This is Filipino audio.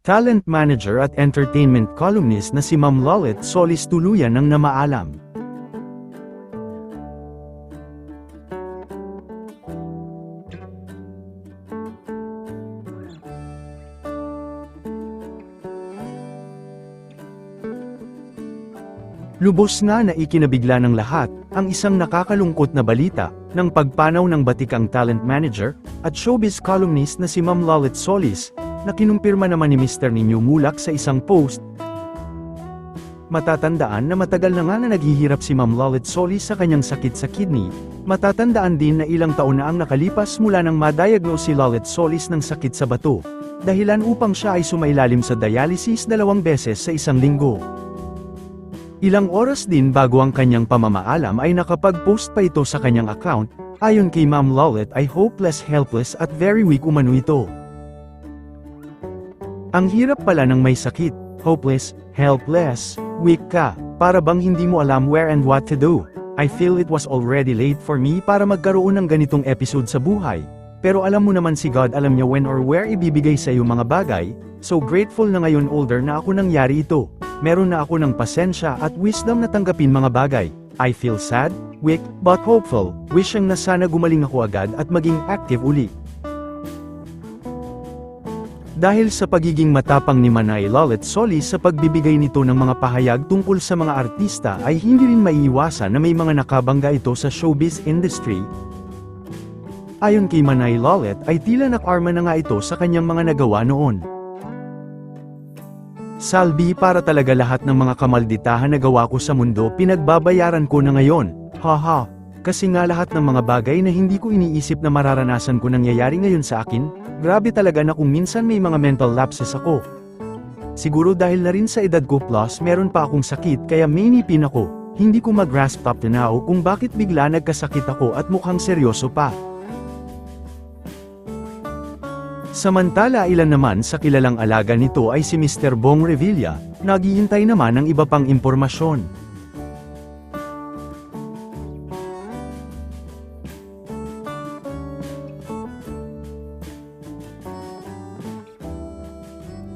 Talent manager at entertainment columnist na si Ma'am Lolit Solis tuluyan ng namaalam. Lubos na ikinabigla ng lahat, ang isang nakakalungkot na balita, ng pagpanaw ng batikang talent manager, at showbiz columnist na si Ma'am Lolit Solis, na kinumpirma naman ni Mr. Nino Mulak sa isang post. Matatandaan na matagal na nga na naghihirap si Ma'am Lolit Solis sa kanyang sakit sa kidney, matatandaan din na ilang taon na ang nakalipas mula nang ma-diagnose si Lolit Solis ng sakit sa bato, dahilan upang siya ay sumailalim sa dialysis 2 beses sa isang linggo. Ilang oras din bago ang kanyang pamamaalam ay nakapag-post pa ito sa kanyang account, ayon kay Ma'am Lolit ay hopeless, helpless at very weak umano ito. Ang hirap pala ng may sakit, hopeless, helpless, weak ka, para bang hindi mo alam where and what to do. I feel it was already late for me para magkaroon ng ganitong episode sa buhay, pero alam mo naman si God alam niya when or where ibibigay sa iyo mga bagay, so grateful na ngayon older na ako nangyari ito. Meron na ako ng pasensya at wisdom na tanggapin mga bagay. I feel sad, weak, but hopeful, wishing na sana gumaling ako agad at maging active uli. Dahil sa pagiging matapang ni Manay Lolit Solis sa pagbibigay nito ng mga pahayag tungkol sa mga artista ay hindi rin maiiwasan na may mga nakabangga ito sa showbiz industry. Ayon kay Manay Lolit ay tila nakarma na nga ito sa kanyang mga nagawa noon. Salbi para talaga lahat ng mga kamalditahan na gawa ko sa mundo pinagbabayaran ko na ngayon, haha, kasi nga lahat ng mga bagay na hindi ko iniisip na mararanasan ko nangyayari ngayon sa akin, grabe talaga na kung minsan may mga mental lapses ako. Siguro dahil na rin sa edad ko plus meron pa akong sakit kaya may ngipin ako, hindi ko mag-grasp up to now kung bakit bigla nagkasakit ako at mukhang seryoso pa. Samantala ilan naman sa kilalang alaga nito ay si Mr. Bong Revilla, naghihintay naman ng iba pang impormasyon.